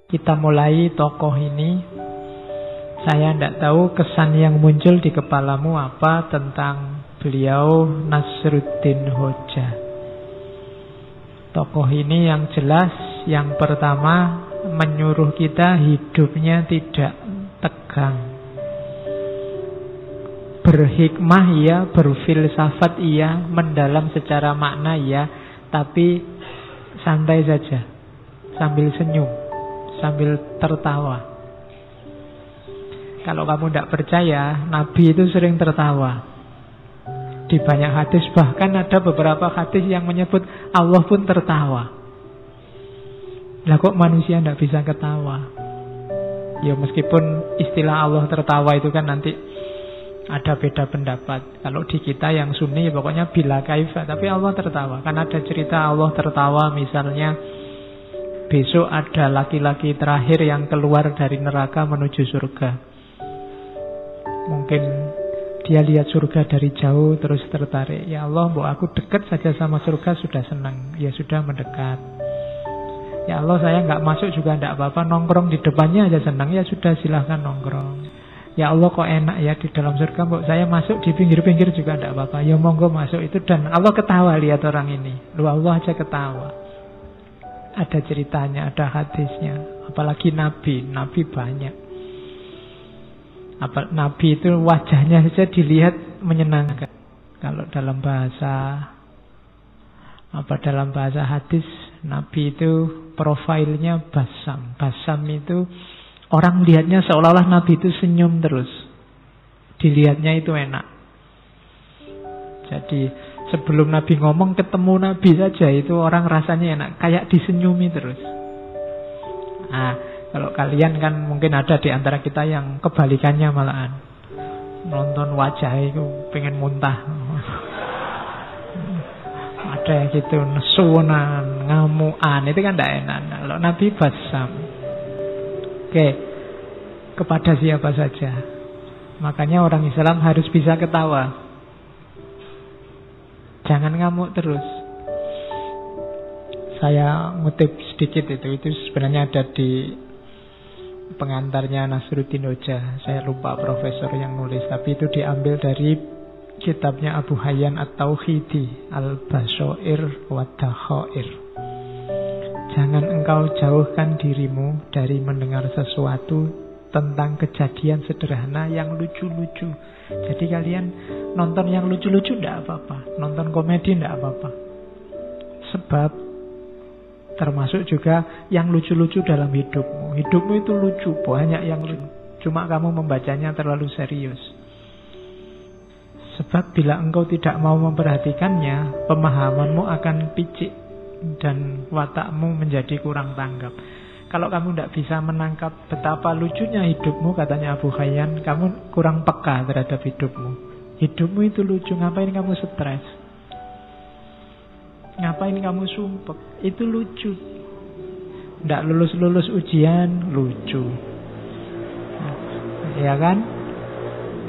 Kita mulai tokoh ini. Saya tidak tahu kesan yang muncul di kepalamu apa tentang beliau Nasruddin Hoja. Tokoh ini yang jelas, yang pertama menyuruh kita hidupnya tidak tegang. Berhikmah iya, berfilsafat iya, mendalam secara makna iya, tapi santai saja, sambil senyum, sambil tertawa. Kalau kamu tidak percaya, Nabi itu sering tertawa. Di banyak hadis, bahkan ada beberapa hadis yang menyebut Allah pun tertawa. Lah kok manusia tidak bisa ketawa? Ya meskipun istilah Allah tertawa itu kan nanti ada beda pendapat. Kalau di kita yang Sunni pokoknya bila kaifa, tapi Allah tertawa. Kan ada cerita Allah tertawa, misalnya besok ada laki-laki terakhir yang keluar dari neraka menuju surga. Mungkin dia lihat surga dari jauh terus tertarik. Ya Allah, mbok aku dekat saja sama surga sudah senang. Ya sudah mendekat. Ya Allah, saya nggak masuk juga tidak apa-apa, nongkrong di depannya aja senang. Ya sudah, silahkan nongkrong. Ya Allah, kok enak ya di dalam surga, mbok saya masuk di pinggir-pinggir juga tidak apa-apa. Ya monggo masuk itu. Dan Allah ketawa lihat orang ini. Lu Allah aja ketawa. Ada ceritanya, ada hadisnya. Apalagi Nabi banyak. Nabi itu wajahnya saja dilihat menyenangkan. Kalau dalam bahasa hadis, Nabi itu profilnya basam. Basam itu orang lihatnya seolah-olah Nabi itu senyum terus. Dilihatnya itu enak. Jadi sebelum Nabi ngomong, ketemu Nabi saja itu orang rasanya enak, kayak disenyumi terus. Kalau kalian kan mungkin ada di antara kita yang kebalikannya malahan. Nonton wajah itu pengen muntah. Ada yang gitu, nesunan, ngamuan, itu kan tidak enak. Kalau Nabi basam. Oke, kepada siapa saja. Makanya orang Islam harus bisa ketawa. Jangan ngamuk terus. Saya ngutip sedikit itu sebenarnya ada di pengantarnya Nasruddin Hoja. Saya lupa profesor yang nulis, tapi itu diambil dari kitabnya Abu Hayyan At-Tauhidi, Al-Bashair wa Dakhair. Jangan engkau jauhkan dirimu dari mendengar sesuatu tentang kejadian sederhana yang lucu-lucu. Jadi kalian nonton yang lucu-lucu tidak apa-apa, nonton komedi tidak apa-apa. Sebab termasuk juga yang lucu-lucu dalam hidupmu. Hidupmu itu lucu, banyak yang lucu. Cuma kamu membacanya terlalu serius. Sebab bila engkau tidak mau memperhatikannya, pemahamanmu akan picik dan watakmu menjadi kurang tanggap. Kalau kamu tidak bisa menangkap betapa lucunya hidupmu, katanya Abu Hayyan, kamu kurang peka terhadap hidupmu. Hidupmu itu lucu, ngapain kamu stres? Ngapain kamu sumpek? Itu lucu. Tidak lulus-lulus ujian, lucu. Ya kan?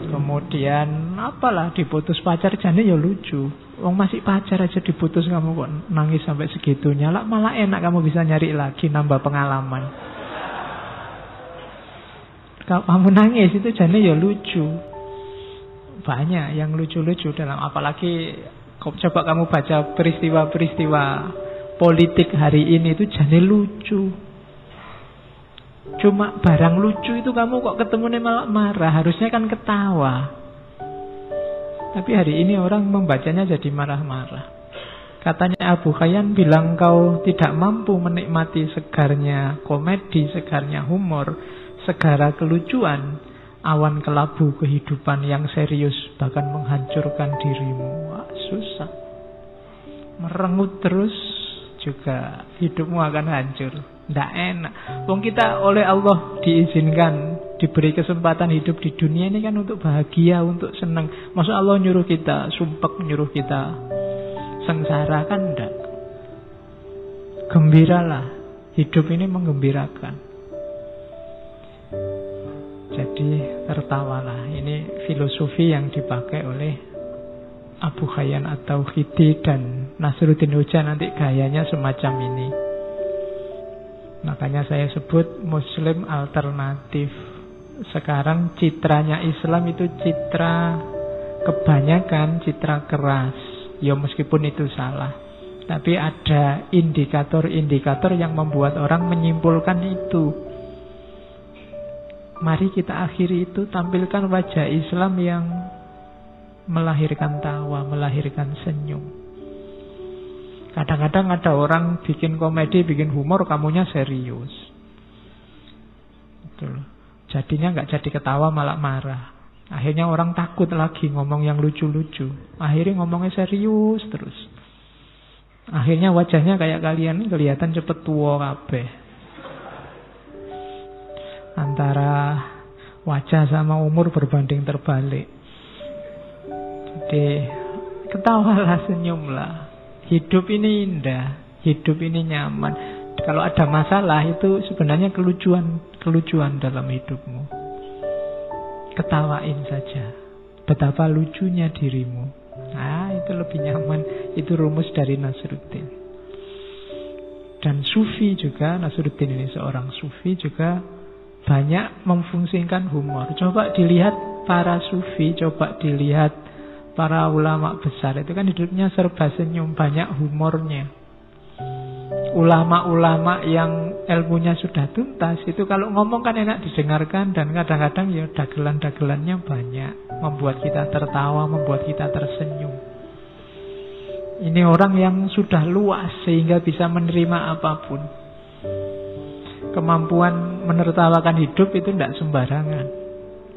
Kemudian apalah diputus pacar, jane ya lucu. Wong masih pacar aja diputus, kamu kok nangis sampai segitunya. Malah enak kamu bisa nyari lagi, nambah pengalaman. Kalau kamu nangis itu jane ya lucu. Banyak yang lucu-lucu dalam, apalagi coba kamu baca peristiwa-peristiwa politik hari ini, itu jane lucu. Cuma barang lucu itu kamu kok ketemunya malah marah. Harusnya kan ketawa. Tapi hari ini orang membacanya jadi marah-marah. Katanya Abu Hayyan bilang, kau tidak mampu menikmati segarnya komedi, segarnya humor, segara kelucuan, awan kelabu kehidupan yang serius bahkan menghancurkan dirimu. Wah, susah. Merengut terus juga hidupmu akan hancur. Tidak enak. Wong kita oleh Allah diizinkan, diberi kesempatan hidup di dunia ini kan untuk bahagia, untuk senang. Masa Allah nyuruh kita sumpek, nyuruh kita sengsara? Kan enggak. Gembiralah. Hidup ini menggembirakan. Jadi tertawalah. Ini filosofi yang dipakai oleh Abu Hayyan At-Tauhidi dan Nasruddin Hoja. Nanti gayanya semacam ini. Makanya saya sebut Muslim alternatif. Sekarang citranya Islam itu citra kebanyakan citra keras. Ya meskipun itu salah, tapi ada indikator-indikator yang membuat orang menyimpulkan itu. Mari kita akhiri itu, tampilkan wajah Islam yang melahirkan tawa, melahirkan senyum. Kadang-kadang ada orang bikin komedi, bikin humor, kamunya serius. Betul. Jadinya nggak jadi ketawa, malah marah. Akhirnya orang takut lagi ngomong yang lucu-lucu. Akhirnya ngomongnya serius terus. Akhirnya wajahnya kayak kalian kelihatan cepet tua kabeh. Antara wajah sama umur berbanding terbalik. Jadi ketawalah, senyumlah. Hidup ini indah, hidup ini nyaman. Kalau ada masalah itu sebenarnya kelucuan dalam hidupmu. Ketawain saja. Betapa lucunya dirimu. Nah, itu lebih nyaman. Itu rumus dari Nasruddin. Dan Sufi juga, Nasruddin ini seorang Sufi juga banyak memfungsikan humor. Coba dilihat para Sufi, coba dilihat para ulama besar. Itu kan hidupnya serba senyum, banyak humornya. Ulama-ulama yang ilmunya sudah tuntas itu kalau ngomong kan enak didengarkan, dan kadang-kadang ya dagelan-dagelannya banyak, membuat kita tertawa, membuat kita tersenyum. Ini orang yang sudah luas sehingga bisa menerima apapun. Kemampuan menertawakan hidup itu tidak sembarangan.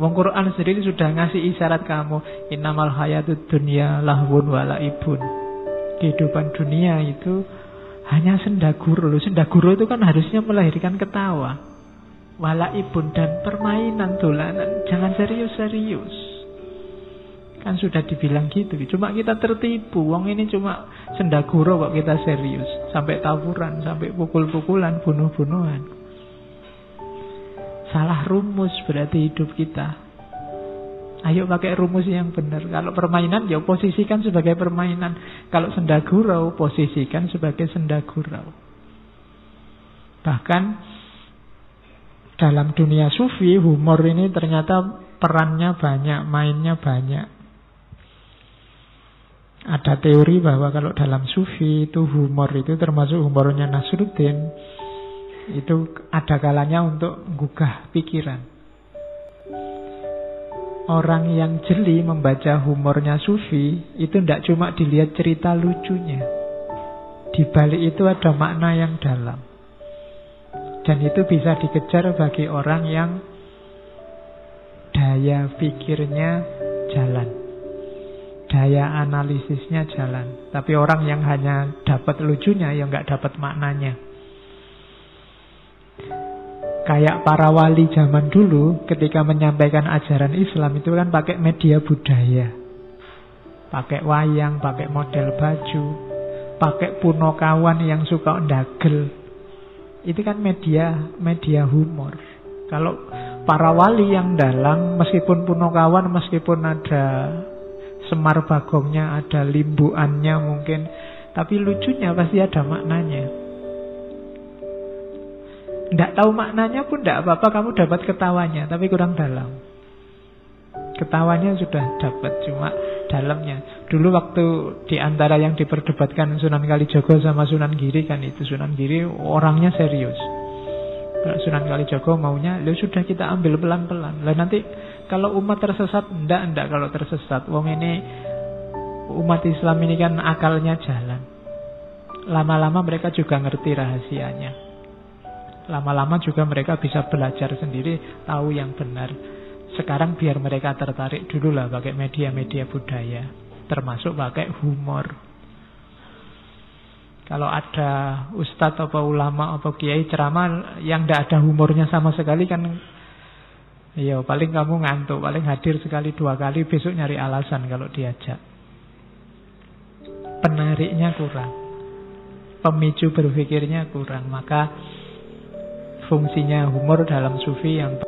Wong Quran sendiri sudah ngasih isyarat kamu, innamal hayatud dunya lahwun wa laibun. Kehidupan dunia itu hanya sendaguro. Sendaguro itu kan harusnya melahirkan ketawa, walaibun, dan permainan, dolanan. Jangan serius-serius. Kan sudah dibilang gitu. Cuma kita tertipu. Wong ini cuma sendaguro kok kita serius. Sampai tawuran, sampai pukul-pukulan, bunuh-bunuhan. Salah rumus berarti hidup kita. Ayo pakai rumus yang benar. Kalau permainan, ya posisikan sebagai permainan. Kalau sendagurau, posisikan sebagai sendagurau. Bahkan dalam dunia Sufi, humor ini ternyata perannya banyak, mainnya banyak. Ada teori bahwa kalau dalam Sufi itu humor itu termasuk humornya Nasruddin, itu ada kalanya untuk menggugah pikiran. Orang yang jeli membaca humornya Sufi itu tidak cuma dilihat cerita lucunya. Di balik itu ada makna yang dalam. Dan itu bisa dikejar bagi orang yang daya pikirnya jalan, daya analisisnya jalan. Tapi orang yang hanya dapat lucunya, ya nggak dapat maknanya. Kayak para wali zaman dulu ketika menyampaikan ajaran Islam itu kan pakai media budaya. Pakai wayang, pakai model baju, pakai punokawan yang suka ndagel. Itu kan media humor. Kalau para wali yang dalang, meskipun punokawan, meskipun ada Semar Bagongnya, ada limbuannya mungkin, tapi lucunya pasti ada maknanya. Tidak tahu maknanya pun tidak apa-apa, kamu dapat ketawanya, tapi kurang dalam. Ketawanya sudah dapat, cuma dalamnya. Dulu waktu diantara yang diperdebatkan Sunan Kalijogo sama Sunan Giri kan itu, Sunan Giri orangnya serius. Kalau Sunan Kalijogo maunya, ya sudah kita ambil pelan-pelan. Lah nanti kalau umat tersesat, enggak kalau tersesat. Wong ini, umat Islam ini kan akalnya jalan. Lama-lama mereka juga ngerti rahasianya. Lama-lama juga mereka bisa belajar sendiri, tahu yang benar. Sekarang biar mereka tertarik dulu lah pakai media-media budaya, termasuk pakai humor. Kalau ada ustadz atau ulama atau kiai ceramah yang tidak ada humornya sama sekali kan, ya paling kamu ngantuk, paling hadir sekali dua kali, besok nyari alasan kalau diajak. Penariknya kurang, pemicu berpikirnya kurang. Maka fungsinya humor dalam Sufi yang